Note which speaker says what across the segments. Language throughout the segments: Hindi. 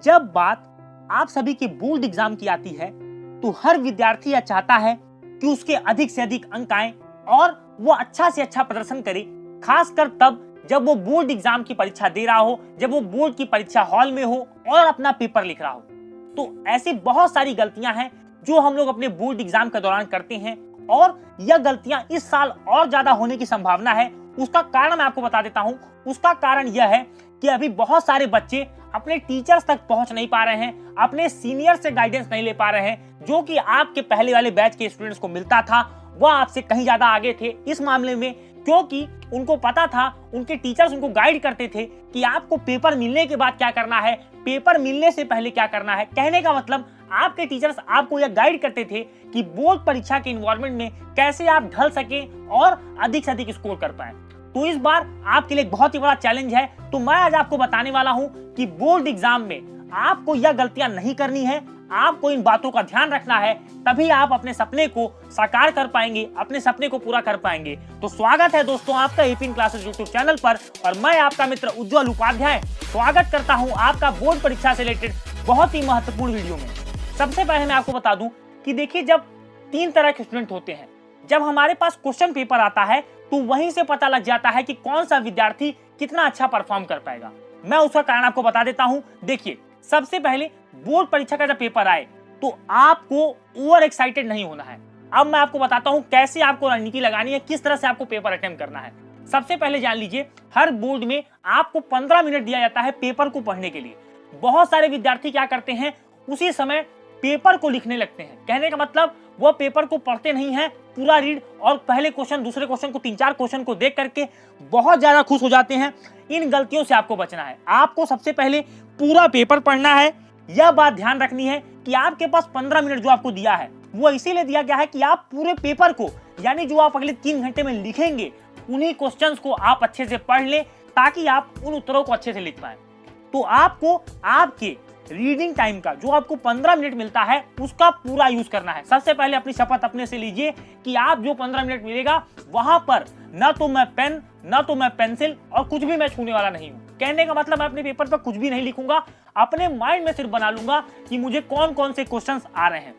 Speaker 1: जब बात आप सभी के बोर्ड एग्जाम की आती है तो हर विद्यार्थी यह चाहता है कि उसके अधिक से अधिक अंक आए और वो अच्छा से अच्छा प्रदर्शन करे, खासकर तब जब वो बोर्ड एग्जाम की परीक्षा दे रहा हो, जब वो बोर्ड की परीक्षा हॉल में हो और अपना पेपर लिख रहा हो। तो ऐसी बहुत सारी गलतियां हैं जो हम लोग अपने बोर्ड एग्जाम के दौरान करते हैं और यह गलतियां इस साल और ज्यादा होने की संभावना है। उसका कारण मैं आपको बता देता हूं। उसका कारण यह है कि अभी बहुत सारे बच्चे अपने टीचर्स तक पहुंच नहीं पा रहे हैं, अपने सीनियर से गाइडेंस नहीं ले पा रहे हैं, जो कि आपके पहले वाले बैच के स्टूडेंट्स को मिलता था। वह आपसे कहीं ज्यादा आगे थे इस मामले में, क्योंकि उनको पता था, उनके टीचर्स उनको गाइड करते थे कि आपको पेपर मिलने के बाद क्या करना है, पेपर मिलने से पहले क्या करना है। कहने का मतलब आपके टीचर्स आपको यह गाइड करते थे कि बोर्ड परीक्षा के इन्वायरमेंट में कैसे आप ढल सके और अधिक से अधिक स्कोर कर पाए। तो इस बार आपके लिए बहुत ही बड़ा चैलेंज है। तो मैं आज आपको बताने वाला हूं कि बोर्ड एग्जाम में आपको यह गलतियां नहीं करनी है, आपको इन बातों का ध्यान रखना है, तभी आप अपने सपने को साकार कर पाएंगे, अपने सपने को पूरा कर पाएंगे। तो स्वागत है दोस्तों आपका एपीएन क्लासेस यूट्यूब चैनल पर और मैं आपका मित्र उज्जवल उपाध्याय स्वागत करता हूं आपका बोर्ड परीक्षा से रिलेटेड बहुत ही महत्वपूर्ण वीडियो में। सबसे पहले मैं आपको बता दूं कि देखिए, जब 3 तरह के स्टूडेंट होते हैं, जब हमारे पास क्वेश्चन पेपर आता है तो वहीं से पता लग जाता है कि कौन सा विद्यार्थी कितना अच्छा परफॉर्म कर पाएगा। मैं उसका कारण आपको बता देता हूं। देखिए, सबसे पहले बोर्ड परीक्षा का जब पेपर आए तो आपको ओवर एक्साइटेड नहीं होना है। अब मैं आपको बताता हूं कैसे आपको रणनीति लगानी है, किस तरह से आपको पेपर अटेम्प्ट करना है। सबसे पहले जान लीजिए, हर बोर्ड में आपको 15 मिनट दिया जाता है पेपर को पढ़ने के लिए। बहुत सारे विद्यार्थी क्या करते हैं, उसी समय पेपर को लिखने लगते हैं। कहने का मतलब वो पेपर को पढ़ते नहीं है पूरा रीड, और पहले क्वेश्चन दूसरे क्वेश्चन को 3-4 क्वेश्चन को देख करके बहुत ज्यादा खुश हो जाते हैं। इन गलतियों से आपको बचना है। आपको सबसे पहले पूरा पेपर पढ़ना है। यह बात ध्यान रखनी है कि आपके पास 15 मिनट जो आपको दिया है वो इसीलिए दिया गया है कि आप पूरे पेपर को, यानी जो आप अगले 3 घंटे में लिखेंगे, उन्हीं क्वेश्चंस को आप अच्छे से पढ़ लें ताकि आप उन उत्तरों को अच्छे से लिख पाए। तो आपको आपके रीडिंग टाइम का जो आपको 15 मिनट मिलता है उसका पूरा यूज करना है। सबसे पहले अपनी शपथ अपने से लीजिए कि आप जो 15 मिनट मिलेगा वहां पर ना तो मैं पेन, ना तो मैं पेंसिल और कुछ भी मैं छूने वाला नहीं हूं। कहने का मतलब मैं अपने पेपर पर कुछ भी नहीं लिखूंगा, अपने माइंड में सिर्फ बना लूंगा कि मुझे कौन कौन से क्वेश्चंस आ रहे हैं।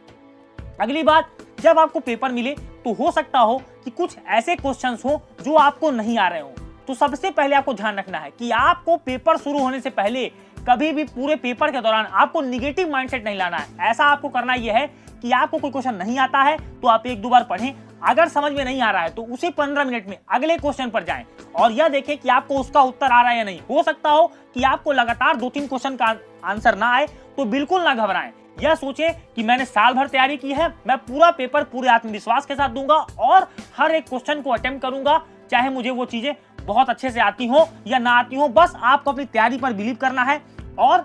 Speaker 1: अगली बात, जब आपको पेपर मिले तो हो सकता हो कि कुछ ऐसे क्वेश्चंस हो जो आपको नहीं आ रहे हो। तो सबसे पहले आपको ध्यान रखना है कि आपको पेपर शुरू होने से पहले कभी भी पूरे पेपर के दौरान आपको निगेटिव माइंडसेट नहीं लाना है। ऐसा आपको करना यह है कि आपको कोई क्वेश्चन नहीं आता है तो आप 1-2 बार पढ़ें, अगर समझ में नहीं आ रहा है तो उसी 15 मिनट में अगले क्वेश्चन पर जाएं और यह देखें कि आपको उसका उत्तर आ रहा है या नहीं। हो सकता हो कि आपको लगातार 2-3 क्वेश्चन का आंसर ना आए, तो बिल्कुल ना घबराएं। यह सोचें कि मैंने साल भर तैयारी की है, मैं पूरा पेपर पूरे आत्मविश्वास के साथ दूंगा और हर एक क्वेश्चन को अटेम्प्ट करूंगा, चाहे मुझे वो चीजें बहुत अच्छे से आती हो या ना आती हो। बस आपको अपनी तैयारी पर बिलीव करना है। और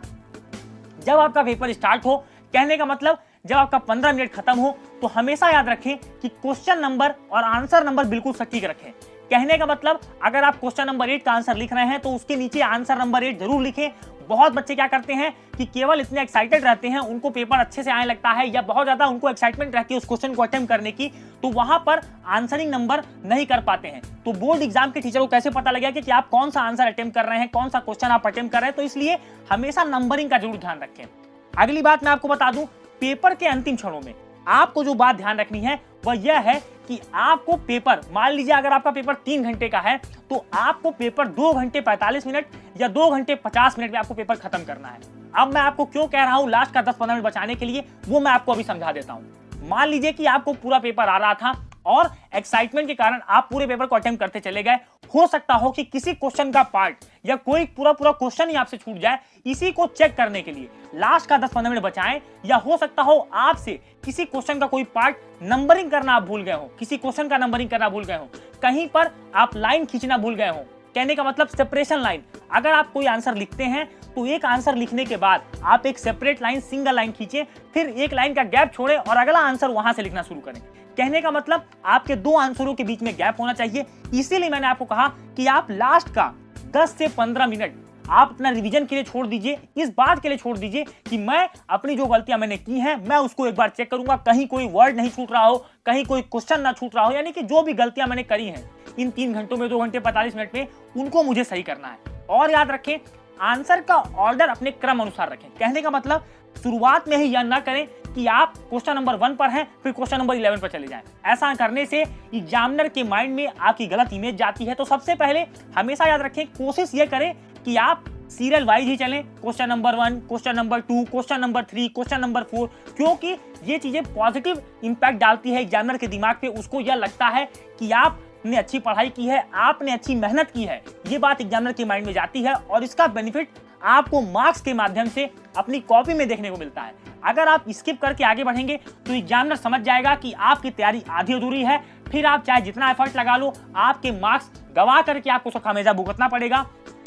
Speaker 1: जब आपका पेपर स्टार्ट हो, कहने का मतलब जब आपका 15 मिनट खत्म हो, तो हमेशा याद रखें कि क्वेश्चन नंबर और आंसर नंबर बिल्कुल सटीक रखें। कहने का मतलब अगर आप क्वेश्चन नंबर 8 का आंसर लिख रहे हैं तो उसके नीचे आंसर नंबर 8 जरूर लिखें। बहुत बच्चे क्या करते हैं कि केवल इतने एक्साइटेड रहते हैं, उनको पेपर अच्छे से आने लगता है या बहुत ज्यादा उनको एक्साइटमेंट रहती है उस क्वेश्चन को अटेम्प्ट करने की, तो वहां पर आंसरिंग नंबर नहीं कर पाते हैं। तो बोर्ड एग्जाम के टीचर को कैसे पता लगेगा कि आप कौन सा आंसर अटेम्प्ट कर रहे हैं, कौन सा क्वेश्चन आप अटेम्प्ट कर रहे हैं। तो इसलिए हमेशा नंबरिंग का जरूर ध्यान रखें। अगली बात मैं आपको बता दूं, पेपर के अंतिम क्षणों में आपको जो बात ध्यान रखनी है वह यह है कि आपको पेपर, मान लीजिए अगर आपका पेपर 3 घंटे का है तो आपको पेपर 2 घंटे 45 मिनट या 2 घंटे 50 मिनट में आपको पेपर खत्म करना है। अब मैं आपको क्यों कह रहा हूं लास्ट का 10-15 मिनट बचाने के लिए, वो मैं आपको अभी समझा देता हूं। मान लीजिए कि आपको पूरा पेपर आ रहा था और एक्साइटमेंट के कारण आप पूरे पेपर को अटेम्प्ट करते चले गए। हो सकता हो कि किसी क्वेश्चन का पार्ट या कोई पूरा क्वेश्चन ही आपसे छूट जाए। इसी को चेक करने के लिए लास्ट का 10-15 मिनट बचाएं। या हो सकता हो आपसे किसी क्वेश्चन का कोई पार्ट नंबरिंग करना आप भूल गए हो, किसी क्वेश्चन का नंबरिंग करना भूल गए हो, कहीं पर आप लाइन खींचना भूल गए हो। कहने का मतलब सेपरेशन लाइन। अगर आप कोई आंसर लिखते हैं तो एक आंसर लिखने के बाद आप एक सेपरेट लाइन, सिंगल लाइन खींचे, फिर एक लाइन का गैप छोड़े और अगला आंसर वहां से लिखना शुरू करें। कहने का मतलब आपके 2 आंसरों के बीच में गैप होना चाहिए। इसीलिए मैंने आपको कहा कि आप लास्ट का 10 से 15 मिनट आप अपना रिवीजन के लिए छोड़ दीजिए, इस बात के लिए छोड़ दीजिए कि मैं अपनी जो गलतियां मैंने की हैं मैं उसको एक बार चेक करूंगा, कहीं कोई वर्ड नहीं छूट रहा हो, कहीं कोई क्वेश्चन ना छूट रहा हो। यानी कि जो भी गलतियां मैंने करी हैं इन 3 घंटों में, 2 घंटे 45 मिनट में, उनको मुझे सही करना है। और याद रखें, आंसर का ऑर्डर अपने क्रम अनुसार रखें। कहने का मतलब शुरुआत में ही यह ना करें कि आप क्वेश्चन नंबर 1 पर हैं फिर क्वेश्चन नंबर 11 पर चले जाएं। ऐसा करने से एग्जामिनर के माइंड में आपकी गलत इमेज जाती है। तो सबसे पहले हमेशा याद रखें, कोशिश ये करें कि आप सीरियल वाइज ही चलें, question number 1, question number 2, question number 3, question number 4, क्योंकि ये चीजें पॉजिटिव इंपैक्ट डालती है एग्जामिनर के दिमाग पे। उसको यह लगता है कि आपने अच्छी पढ़ाई की है, आपने अच्छी मेहनत की है, ये बात एग्जामिनर के माइंड में जाती है और इसका बेनिफिट आपको मार्क्स के माध्यम से अपनी कॉपी में देखने को मिलता है। अगर आप स्किप करके आगे बढ़ेंगे तो एग्जामिनर समझ जाएगा कि आपकी तैयारी आधी अधूरी है, फिर आप चाहे जितना एफर्ट लगा लो, आपके मार्क्स गवा करके आपको उसका खामियाजा भुगतना पड़ेगा।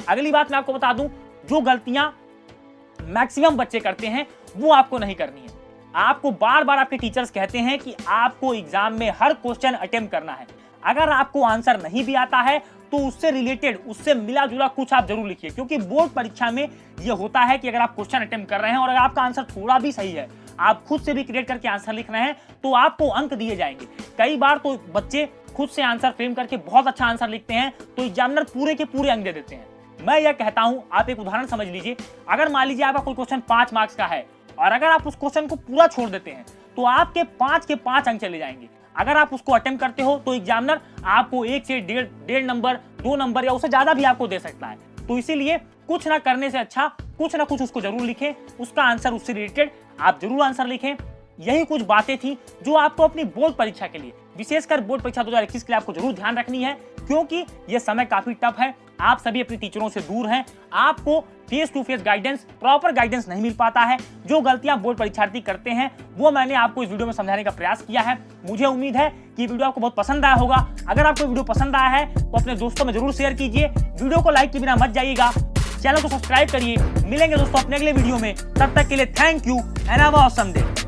Speaker 1: अगली बात मैं आपको बता दूं, जो गलतियां मैक्सिमम बच्चे करते हैं वो आपको नहीं करनी है। आपको बार बार आपके टीचर्स कहते हैं कि आपको एग्जाम में हर क्वेश्चन अटेम्प्ट करना है। अगर आपको आंसर नहीं भी आता है तो उससे रिलेटेड, उससे मिला जुला कुछ आप जरूर लिखिए, क्योंकि बोर्ड परीक्षा में यह होता है कि अगर आप क्वेश्चन अटेम्प्ट कर रहे हैं और अगर आपका आंसर थोड़ा भी सही है, आप खुद से भी क्रिएट करके आंसर लिख रहे हैं, तो आपको अंक दिए जाएंगे। कई बार तो बच्चे खुद से आंसर फ्रेम करके बहुत अच्छा आंसर लिखते हैं तो एग्जामिनर पूरे के पूरे अंक दे देते हैं। मैं यह कहता हूं, आप एक उदाहरण समझ लीजिए। अगर मान लीजिए आपका कोई क्वेश्चन 5 मार्क्स का है और अगर आप उस क्वेश्चन को पूरा छोड़ देते हैं तो आपके 5 के 5 अंक चले जाएंगे। अगर आप उसको अटेम्प्ट करते हो तो एग्जामिनर आपको 1 से 1.5 नंबर, 2 नंबर या उससे ज्यादा भी आपको दे सकता है। तो इसीलिए कुछ ना करने से अच्छा कुछ ना कुछ उसको जरूर लिखें, उसका आंसर उससे रिलेटेड आप जरूर आंसर लिखें। यही कुछ बातें थी जो आपको अपनी बोर्ड परीक्षा के लिए, विशेषकर बोर्ड परीक्षा 2021 के लिए आपको जरूर ध्यान रखनी है, क्योंकि यह समय काफी टफ है। आप सभी अपने टीचरों से दूर हैं, आपको face to face guidance, proper guidance नहीं मिल पाता है। जो गलतियां बोर्ड परीक्षार्थी करते हैं वो मैंने आपको इस वीडियो में समझाने का प्रयास किया है। मुझे उम्मीद है कि वीडियो आपको बहुत पसंद आया होगा। अगर आपको वीडियो पसंद आया है तो अपने दोस्तों में जरूर शेयर कीजिए। वीडियो को लाइक के बिना मत जाइएगा, चैनल को सब्सक्राइब करिए। मिलेंगे दोस्तों अपने अगले वीडियो में, तब तक के लिए thank you and have a awesome day.